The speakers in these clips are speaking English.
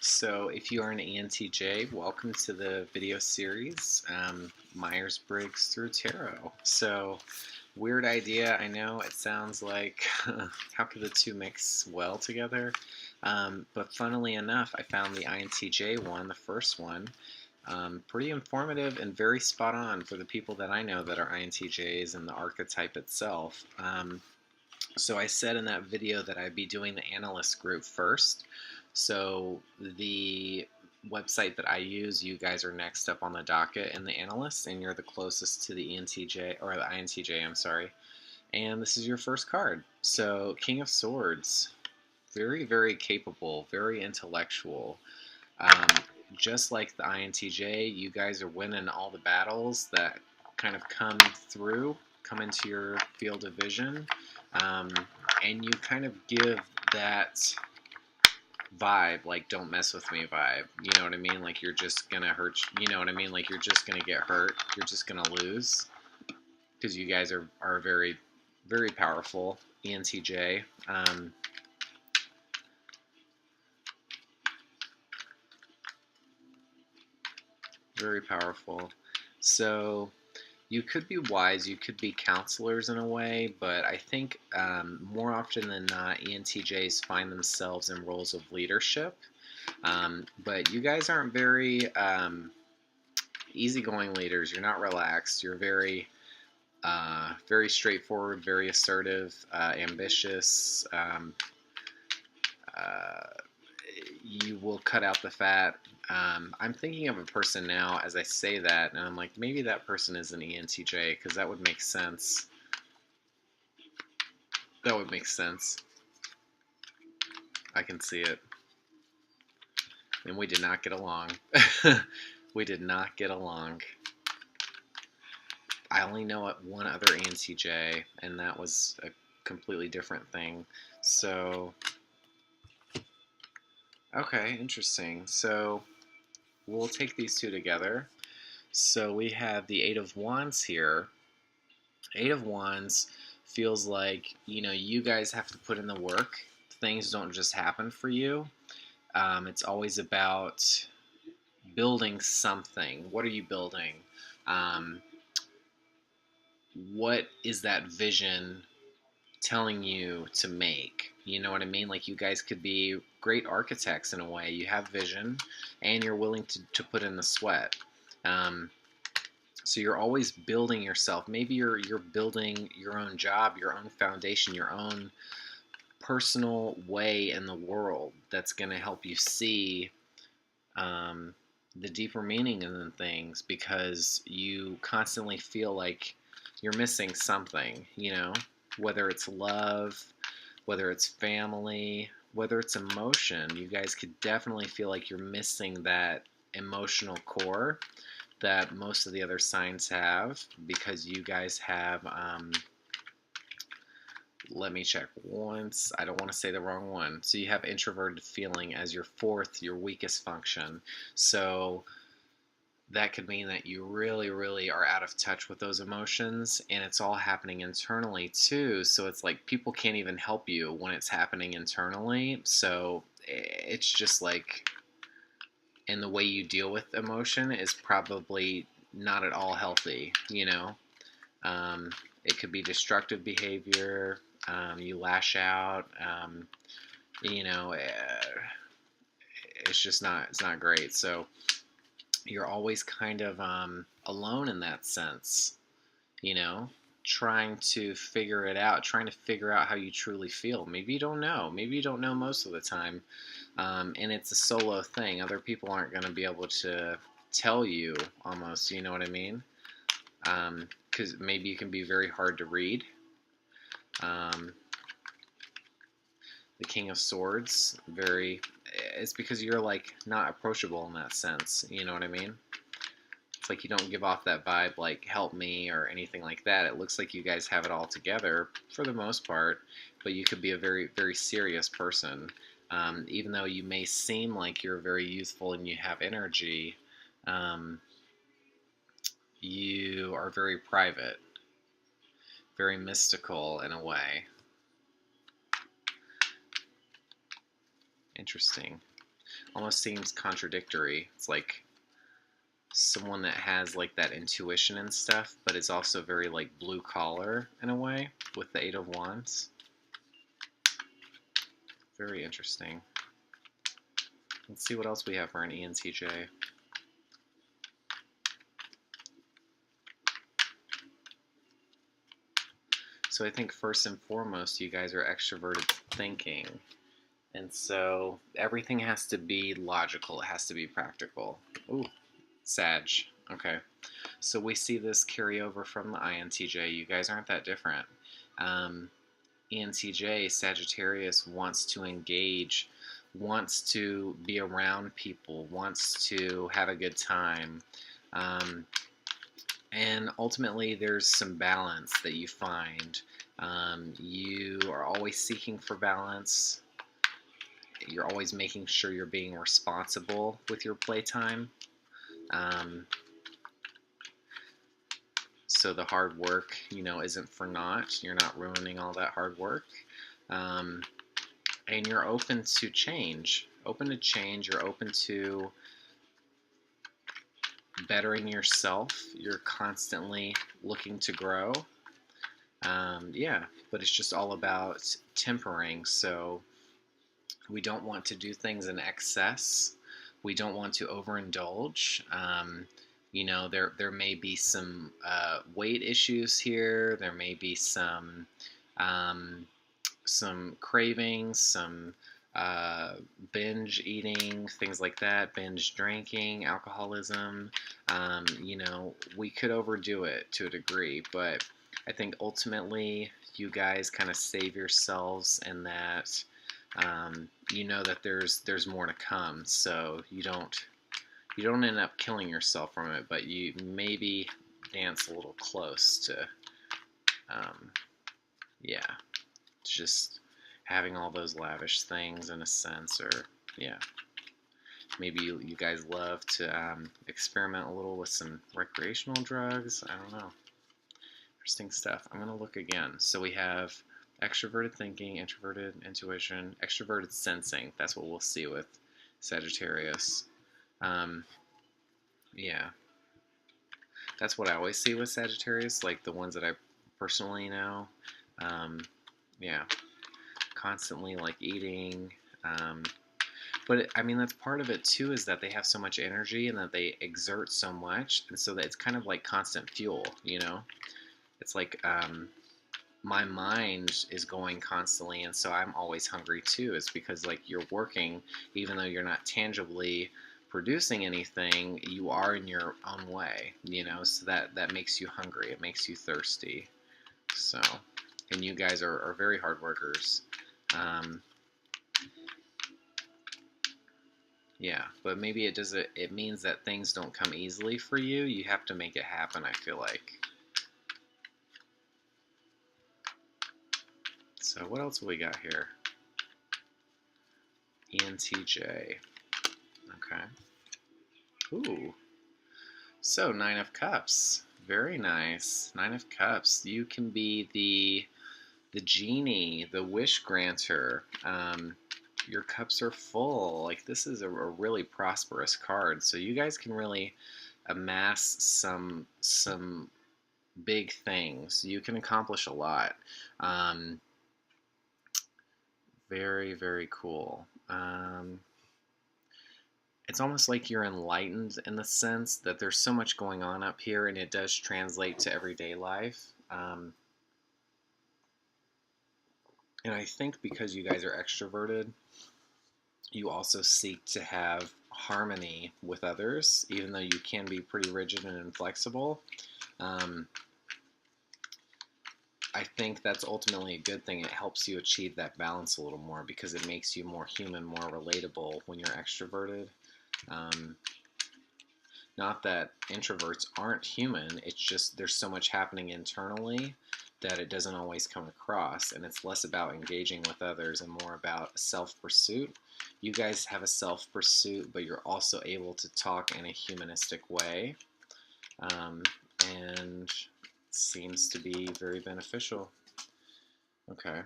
So if you are an Entj, welcome to the video series, Myers-Briggs through Tarot. So, weird idea, I know, it sounds like, how could the two mix well together? But funnily enough, I found the INTJ one, the first one, pretty informative and very spot on for the people that I know that are INTJs and the archetype itself. So I said in that video that I'd be doing the analyst group first. So the website that I use, you guys are next up on the docket in the analyst, and you're the closest to the ENTJ, or the INTJ, I'm sorry. And this is your first card. So King of Swords, very, very capable, very intellectual. Um, just like the INTJ, you guys are winning all the battles that kind of come into your field of vision. And you kind of give that vibe, like don't mess with me vibe. You know what I mean? Like you're just gonna hurt. You know what I mean? Like you're just gonna get hurt. You're just gonna lose because you guys are very, very powerful. ENTJ. Very powerful. So you could be wise, you could be counselors in a way, but I think more often than not, ENTJs find themselves in roles of leadership. But you guys aren't very easygoing leaders. You're not relaxed. You're very, very straightforward, very assertive, ambitious. You will cut out the fat. I'm thinking of a person now as I say that, and I'm like, maybe that person is an ENTJ, because that would make sense. That would make sense. I can see it. And we did not get along. We did not get along. I only know one other ENTJ, and that was a completely different thing. So, okay, interesting. So, we'll take these two together. So we have the Eight of Wands here. Eight of Wands feels like, you guys have to put in the work. Things don't just happen for you. It's always about building something. What are you building? What is that vision telling you to make? You know what I mean? Like you guys could be great architects in a way. You have vision and you're willing to put in the sweat. So you're always building yourself. Maybe you're building your own job, your own foundation, your own personal way in the world that's going to help you see the deeper meaning in things, because you constantly feel like you're missing something, whether it's love, whether it's family, whether it's emotion. You guys could definitely feel like you're missing that emotional core that most of the other signs have, because you guys have, let me check once, I don't want to say the wrong one. So you have introverted feeling as your fourth, your weakest function. So that could mean that you really, really are out of touch with those emotions, and it's all happening internally too. So it's like people can't even help you when it's happening internally. So it's just like, and the way you deal with emotion is probably not at all healthy, It could be destructive behavior, you lash out, it's not great. So you're always kind of alone in that sense, trying to figure it out, trying to figure out how you truly feel. Maybe you don't know. Maybe you don't know most of the time. And it's a solo thing. Other people aren't going to be able to tell you almost, you know what I mean? Because maybe you can be very hard to read. The King of Swords, it's because you're like not approachable in that sense, you know what I mean? It's like you don't give off that vibe like help me or anything like that. It looks like you guys have it all together for the most part, but you could be a very, very serious person. Even though you may seem like you're very youthful and you have energy, you are very private, very mystical in a way. Interesting. almost seems contradictory. It's like someone that has like that intuition and stuff, but it's also very like blue collar in a way with the Eight of Wands. Very interesting. Let's see what else we have for an ENTJ. So I think first and foremost, you guys are extroverted thinking. And so everything has to be logical. It has to be practical. Ooh, Sag. Okay. So we see this carry over from the INTJ. You guys aren't that different. ENTJ, Sagittarius, wants to engage, wants to be around people, wants to have a good time. And ultimately, there's some balance that you find. You are always seeking for balance. You're always making sure you're being responsible with your playtime. So the hard work, isn't for naught. You're not ruining all that hard work. And you're open to change. Open to change. You're open to bettering yourself. You're constantly looking to grow. Yeah, but it's just all about tempering. So we don't want to do things in excess. We don't want to overindulge. There may be some weight issues here. There may be some cravings, some binge eating, things like that, binge drinking, alcoholism. We could overdo it to a degree, but I think ultimately you guys kind of save yourselves in that that there's more to come, so you don't end up killing yourself from it, but you maybe dance a little close to just having all those lavish things in a sense, or maybe you guys love to experiment a little with some recreational drugs. I don't know. Interesting stuff. I'm gonna look again. So we have extroverted thinking, introverted intuition, extroverted sensing. That's what we'll see with Sagittarius. Yeah, that's what I always see with Sagittarius, like the ones that I personally know. Yeah, constantly like eating. But that's part of it too, is that they have so much energy and that they exert so much, and so that it's kind of like constant fuel. It's like my mind is going constantly, and so I'm always hungry too. It's because like you're working, even though you're not tangibly producing anything, you are in your own way, so that makes you hungry. It makes you thirsty. So, and you guys are very hard workers. Yeah, but maybe it means that things don't come easily for you. You have to make it happen, I feel like. So what else have we got here? ENTJ. Okay. Ooh. So, Nine of Cups. Very nice. Nine of Cups. You can be the genie, the wish granter. Your cups are full. Like, this is a really prosperous card. So you guys can really amass some big things. You can accomplish a lot. Very, very cool. It's almost like you're enlightened in the sense that there's so much going on up here, and it does translate to everyday life. And I think because you guys are extroverted, you also seek to have harmony with others, even though you can be pretty rigid and inflexible. I think that's ultimately a good thing. It helps you achieve that balance a little more because it makes you more human, more relatable when you're extroverted. Not that introverts aren't human, it's just there's so much happening internally that it doesn't always come across, and it's less about engaging with others and more about self-pursuit. You guys have a self-pursuit, but you're also able to talk in a humanistic way, and seems to be very beneficial. Okay.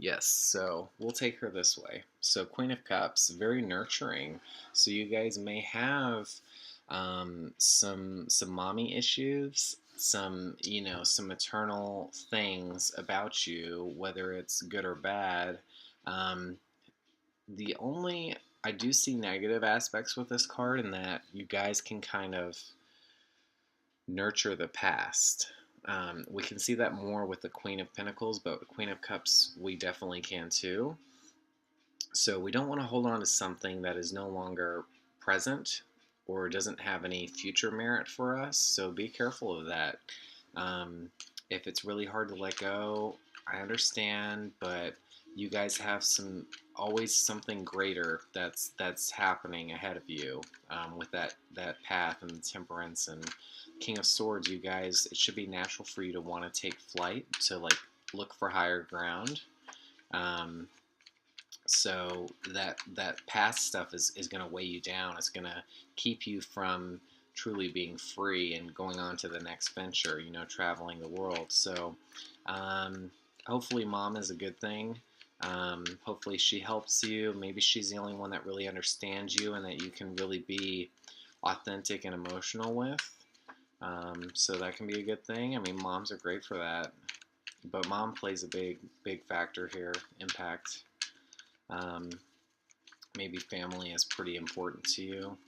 Yes, so we'll take her this way. So Queen of Cups, very nurturing. So you guys may have some mommy issues, some some maternal things about you, whether it's good or bad. Um, the only I do see negative aspects with this card in that you guys can kind of nurture the past. We can see that more with the Queen of Pentacles, but Queen of Cups, we definitely can too. So we don't want to hold on to something that is no longer present or doesn't have any future merit for us. So be careful of that. Um, if it's really hard to let go, I understand, but you guys have always something greater that's happening ahead of you with that path and temperance and King of Swords. You guys, it should be natural for you to want to take flight, to like look for higher ground. Um, so that past stuff is going to weigh you down. It's going to keep you from truly being free and going on to the next venture, traveling the world. So hopefully mom is a good thing. Hopefully she helps you. Maybe she's the only one that really understands you and that you can really be authentic and emotional with. So that can be a good thing. I mean, moms are great for that. But mom plays a big factor here, impact. Um, Maybe family is pretty important to you.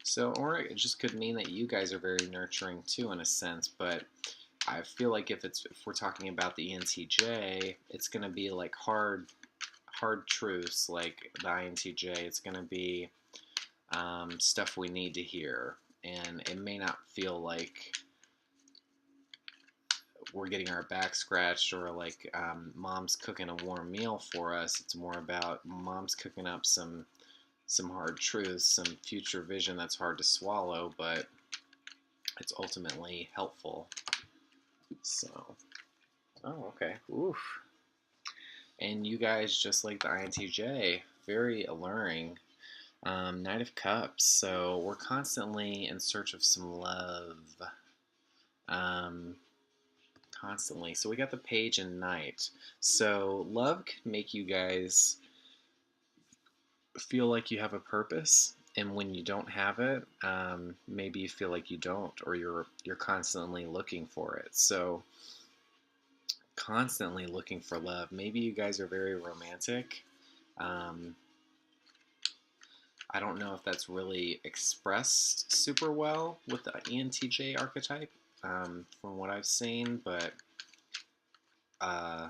So, or it just could mean that you guys are very nurturing too, in a sense. But I feel like if we're talking about the ENTJ, it's going to be like hard truths, like the INTJ. It's going to be stuff we need to hear, and it may not feel like we're getting our back scratched or like mom's cooking a warm meal for us. It's more about mom's cooking up some hard truths, some future vision that's hard to swallow, but it's ultimately helpful. So, oh, okay. Oof. And you guys, just like the INTJ, very alluring. Knight of Cups. So we're constantly in search of some love. Um, Constantly. So we got the Page and Knight. So love can make you guys feel like you have a purpose, and when you don't have it, maybe you feel like you don't, or you're constantly looking for it. So constantly looking for love. Maybe you guys are very romantic. Um, I don't know if that's really expressed super well with the ENTJ archetype, from what I've seen, but uh,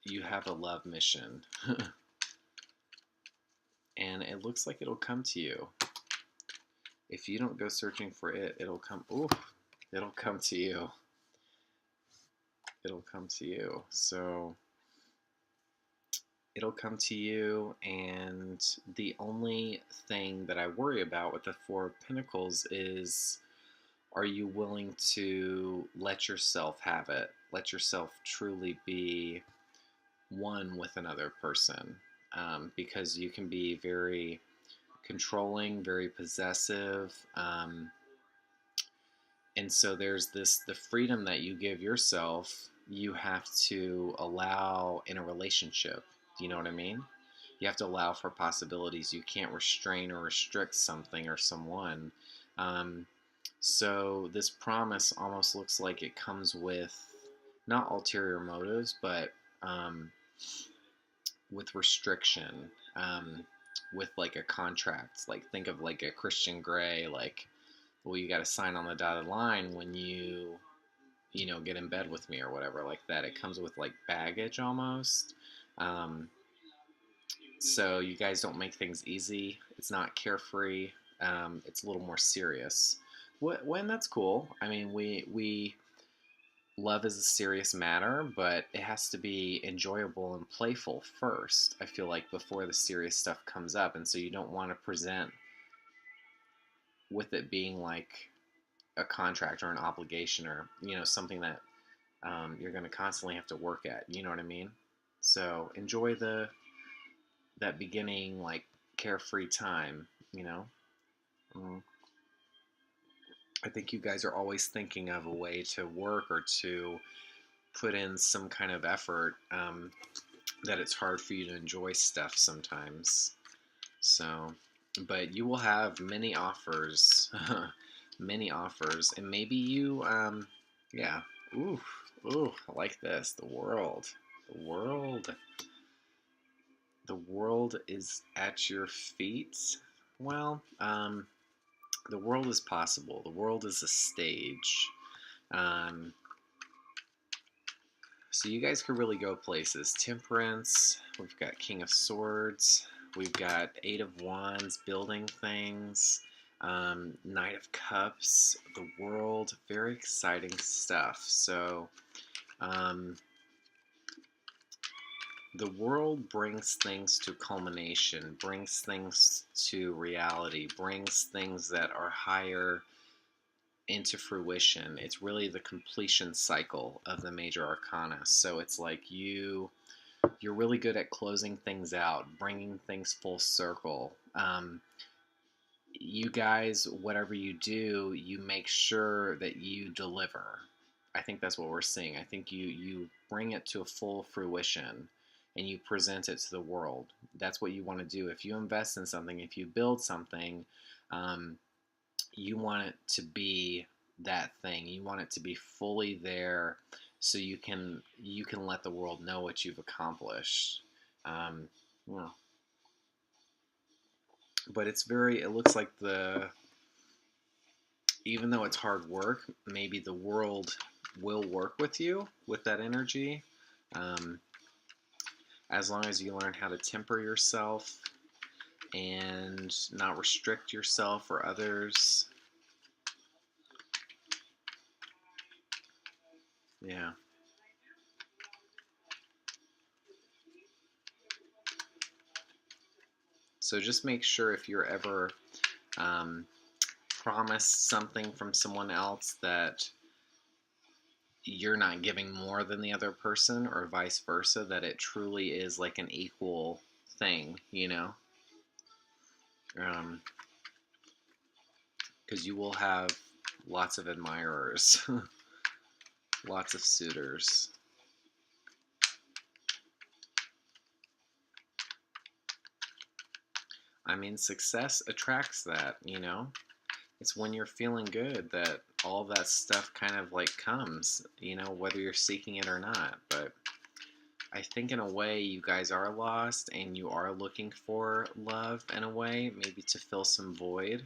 you have a love mission. And it looks like it'll come to you. If you don't go searching for it, it'll come. Ooh, it'll come to you. It'll come to you. So it'll come to you, and the only thing that I worry about with the Four of Pentacles is, are you willing to let yourself have it? Let yourself truly be one with another person, because you can be very controlling, very possessive, and so there's the freedom that you give yourself, you have to allow in a relationship. Do you know what I mean? You have to allow for possibilities. You can't restrain or restrict something or someone. Um, so this promise almost looks like it comes with not ulterior motives, but um, with restriction, with like a contract. Like think of like a Christian Grey, like, well, you got to sign on the dotted line when you get in bed with me or whatever like that. It comes with like baggage almost. Um, so you guys don't make things easy. It's not carefree. It's a little more serious. When that's cool. I mean, we love is a serious matter, but it has to be enjoyable and playful first. I feel like before the serious stuff comes up, and so you don't want to present with it being like a contract or an obligation, or something that you're going to constantly have to work at. You know what I mean? So enjoy that beginning, like, carefree time. Mm. I think you guys are always thinking of a way to work or to put in some kind of effort, that it's hard for you to enjoy stuff sometimes. So, but you will have many offers, many offers, and maybe you, yeah. Ooh, ooh, I like this. The world, the world is at your feet. Well, the world is possible. The world is a stage. Um, so you guys could really go places. Temperance. We've got King of Swords. We've got Eight of Wands, building things. Knight of Cups. The world. Very exciting stuff. So, the world brings things to culmination, brings things to reality, brings things that are higher into fruition. It's really the completion cycle of the major arcana. So it's like you're really good at closing things out, bringing things full circle. You guys, whatever you do, you make sure that you deliver. I think that's what we're seeing. I think you bring it to a full fruition and you present it to the world. That's what you want to do. If you invest in something, if you build something, um, you want it to be that thing. You want it to be fully there, so you can let the world know what you've accomplished. Um, well, but it's very. It looks like even though it's hard work, maybe the world will work with you with that energy. Um, as long as you learn how to temper yourself and not restrict yourself or others. Yeah. So just make sure if you're ever um, promised something from someone else that you're not giving more than the other person or vice versa, that it truly is like an equal thing, you know? Because you will have lots of admirers, lots of suitors. I mean, success attracts that, you know? It's when you're feeling good that all that stuff kind of like comes, you know, whether you're seeking it or not. But I think in a way you guys are lost and you are looking for love in a way, maybe to fill some void.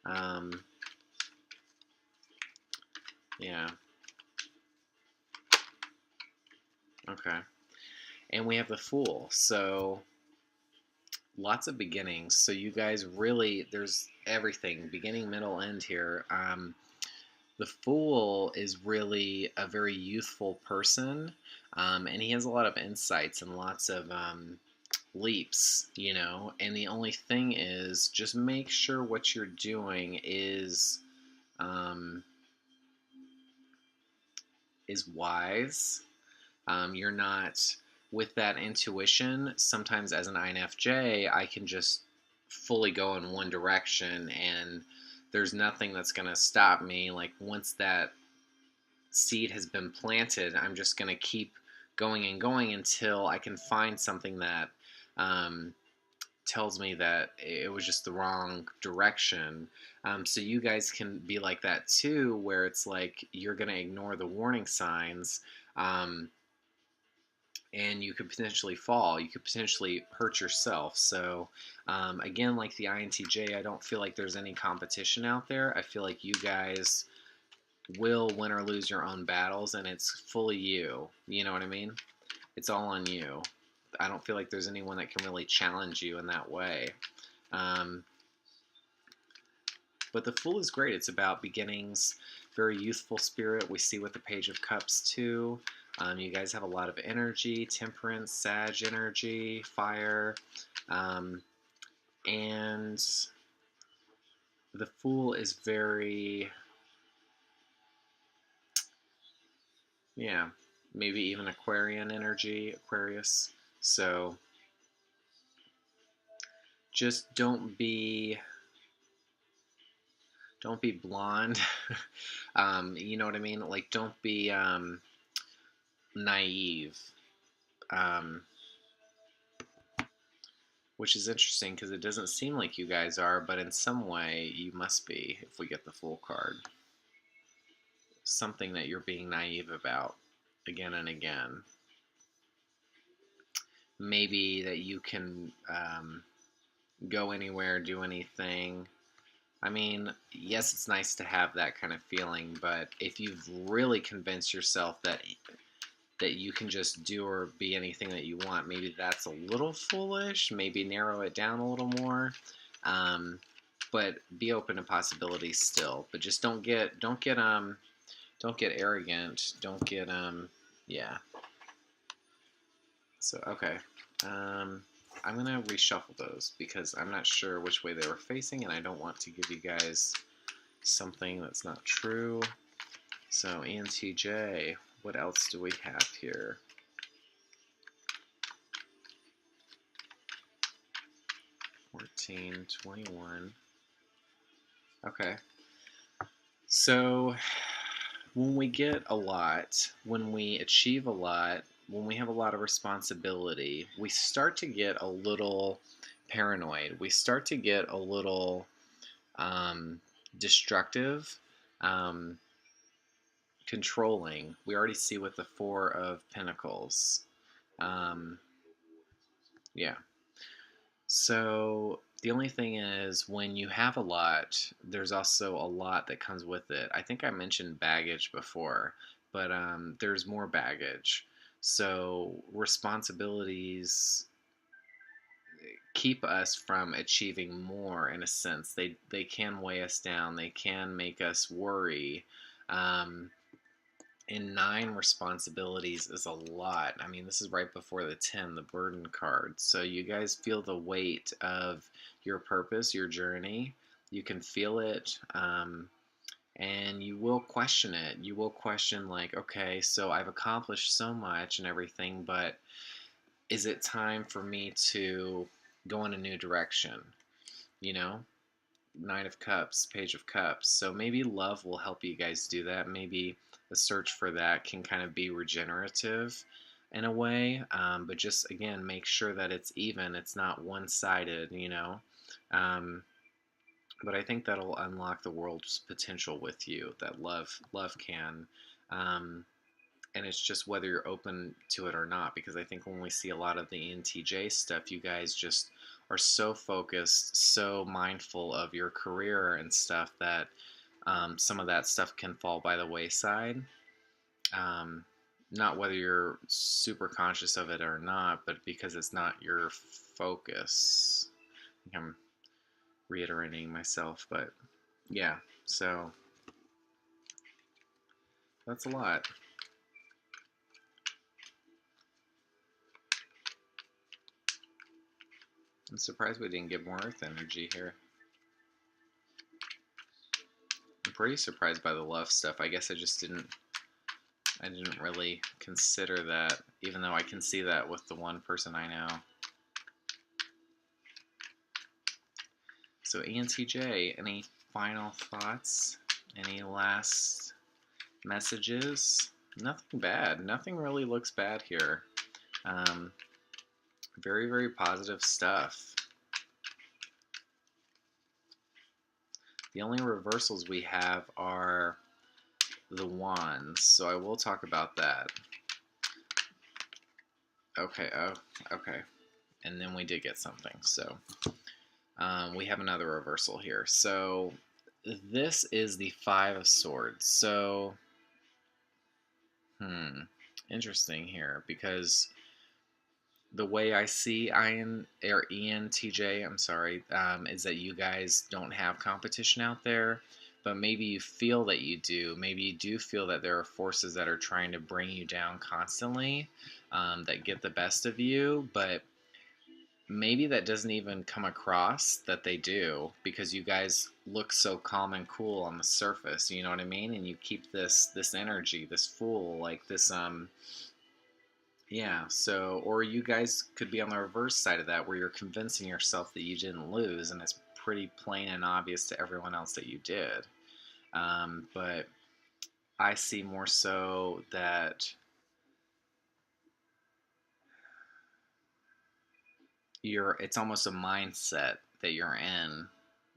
Um, yeah, okay. And we have the Fool. So lots of beginnings. So you guys really, there's everything, beginning, middle, end here. The Fool is really a very youthful person, and he has a lot of insights and lots of leaps, you know. And the only thing is, just make sure what you're doing um, is wise. You're not with that intuition. Sometimes, as an INFJ, I can just fully go in one direction, and there's nothing that's going to stop me. Like, once that seed has been planted, I'm just going to keep going and going until I can find something that um, tells me that it was just the wrong direction. So you guys can be like that too, where it's like you're going to ignore the warning signs. And you could potentially fall. You could potentially hurt yourself. So, again, like the INTJ, I don't feel like there's any competition out there. I feel like you guys will win or lose your own battles, and it's fully you. You know what I mean? It's all on you. I don't feel like there's anyone that can really challenge you in that way. Um, but the Fool is great. It's about beginnings, very youthful spirit. We see with the Page of Cups too. You guys have a lot of energy, temperance, Sag energy, fire, and the Fool is very, yeah, maybe even Aquarian energy, Aquarius. So just don't be don't be blonde. You know what I mean? Like, don't be naive. Um, which is interesting because it doesn't seem like you guys are, but in some way you must be if we get the full card. Something that you're being naive about again and again. Maybe that you can go anywhere, do anything. I mean, yes, it's nice to have that kind of feeling, but if you've really convinced yourself that you can just do or be anything that you want, maybe that's a little foolish. Maybe narrow it down a little more. Um, but be open to possibilities still. But just don't get arrogant. Don't get yeah. So okay. I'm gonna reshuffle those because I'm not sure which way they were facing, and I don't want to give you guys something that's not true. So ENTJ, what else do we have here? 14, 21. Okay. So when we get a lot, when we achieve a lot, when we have a lot of responsibility, we start to get a little paranoid. We start to get a little destructive, um, controlling. We already see with the Four of Pentacles. Um, yeah. So the only thing is, when you have a lot, there's also a lot that comes with it. I think I mentioned baggage before, but there's more baggage. So responsibilities keep us from achieving more in a sense. They can weigh us down. They can make us worry. Um, and 9 responsibilities is a lot. I mean, this is right before the 10, the burden card. So you guys feel the weight of your purpose, your journey. You can feel it, and you will question it. You will question, like, okay, so I've accomplished so much and everything, but is it time for me to go in a new direction? You know? Knight of Cups, Page of Cups. So maybe love will help you guys do that. Maybe the search for that can kind of be regenerative in a way. But just, again, make sure that it's even. It's not one-sided, you know. But I think that'll unlock the world's potential with you, that love can. Um, and it's just whether you're open to it or not, because I think when we see a lot of the ENTJ stuff, you guys just are so focused, so mindful of your career and stuff that some of that stuff can fall by the wayside. Um, Not whether you're super conscious of it or not, but because it's not your focus. I think I'm reiterating myself, but yeah, so that's a lot. I'm surprised we didn't get more earth energy here. I'm pretty surprised by the love stuff. I guess I didn't really consider that, even though I can see that with the one person I know. So ENTJ, any final thoughts? Any last messages? Nothing bad. Nothing really looks bad here. Very, very positive stuff. The only reversals we have are the wands, so I will talk about that. Okay, oh, okay. And then we did get something, so we have another reversal here. So this is the Five of Swords. So, interesting here, because the way I see ENTJ, I'm sorry, is that you guys don't have competition out there, but maybe you feel that you do. Maybe you do feel that there are forces that are trying to bring you down constantly, that get the best of you, but maybe that doesn't even come across that they do, because you guys look so calm and cool on the surface, you know what I mean? And you keep this energy, this Fool, like this yeah, so, or you guys could be on the reverse side of that, where you're convincing yourself that you didn't lose, and it's pretty plain and obvious to everyone else that you did. But I see more so that it's almost a mindset that you're in,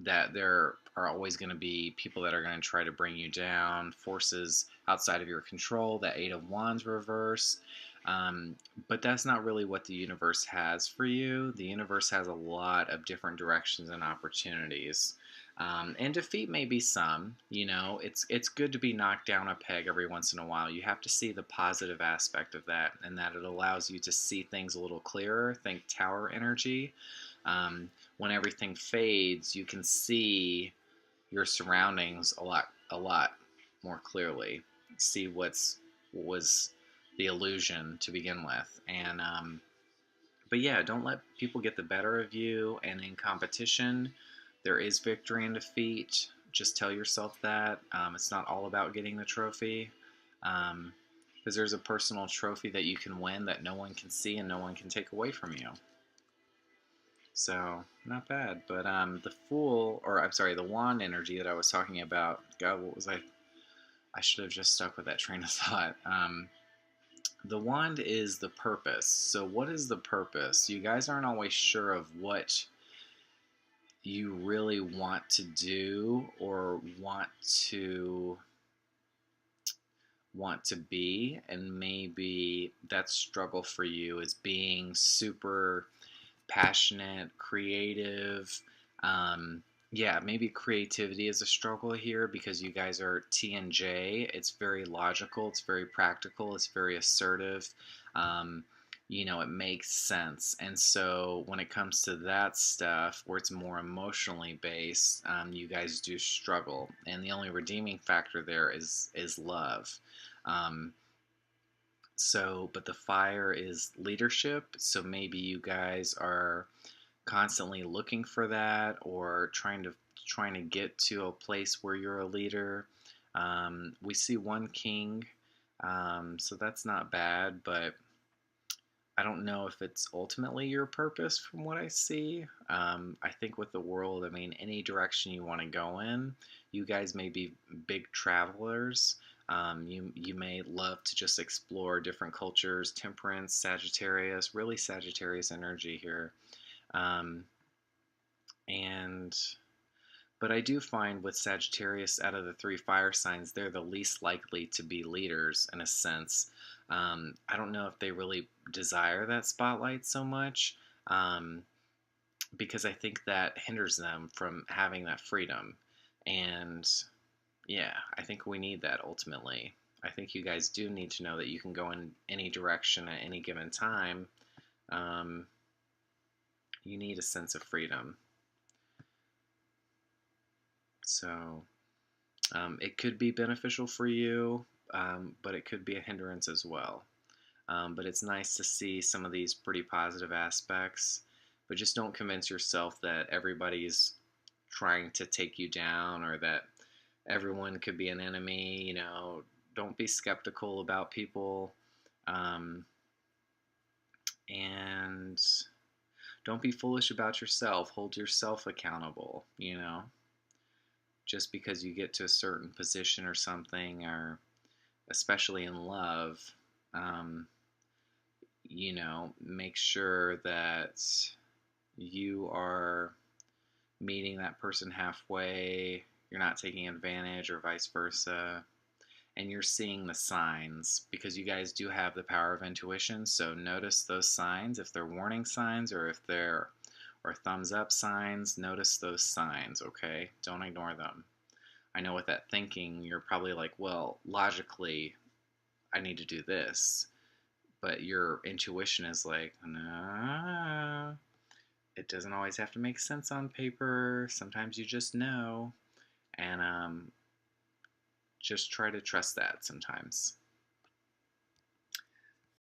that there are always going to be people that are going to try to bring you down, forces outside of your control. That Eight of Wands reverse. um, but that's not really what the universe has for you. The universe has a lot of different directions and opportunities. And defeat may be some. It's good to be knocked down a peg every once in a while. You have to see the positive aspect of that, and that it allows you to see things a little clearer. Think tower energy. When everything fades, you can see your surroundings a lot more clearly. See what was the illusion to begin with, and but yeah, don't let people get the better of you. And in competition, there is victory and defeat. Just tell yourself that. It's not all about getting the trophy. Because there's a personal trophy that you can win that no one can see and no one can take away from you. So, not bad. But the Fool, or I'm sorry, the Wand energy that I was talking about, God, what was I? I should have just stuck with that train of thought. The Wand is the purpose. So, what is the purpose? You guys aren't always sure of what you really want to do or want to be, and maybe that struggle for you is being super passionate, creative. Yeah, maybe creativity is a struggle here because you guys are T and J. It's very logical, it's very practical, it's very assertive. Um, it makes sense. And so when it comes to that stuff, where it's more emotionally based, you guys do struggle. And the only redeeming factor there is love. Um, but the fire is leadership. So maybe you guys are constantly looking for that, or trying to get to a place where you're a leader. We see one king, so that's not bad, but I don't know if it's ultimately your purpose from what I see. I think with the world, I mean, any direction you want to go in, you guys may be big travelers. You may love to just explore different cultures. Temperance, Sagittarius, really Sagittarius energy here. Um, and but I do find with Sagittarius, out of the three fire signs, they're the least likely to be leaders in a sense. I don't know if they really desire that spotlight so much, um, because I think that hinders them from having that freedom. And yeah, I think we need that ultimately. I think you guys do need to know that you can go in any direction at any given time. Um, you need a sense of freedom. So it could be beneficial for you, but it could be a hindrance as well. But it's nice to see some of these pretty positive aspects. But just don't convince yourself that everybody's trying to take you down, or that everyone could be an enemy. Don't be skeptical about people. Um, and don't be foolish about yourself. Hold yourself accountable. Just because you get to a certain position or something, or especially in love, um, make sure that you are meeting that person halfway. You're not taking advantage, or vice versa. And you're seeing the signs, because you guys do have the power of intuition. So notice those signs, if they're warning signs, or if they're or thumbs up signs. Notice those signs, okay? Don't ignore them. I know with that thinking, you're probably like, well, logically, I need to do this. But your intuition is like, no, it doesn't always have to make sense on paper. Sometimes you just know. And just try to trust that sometimes.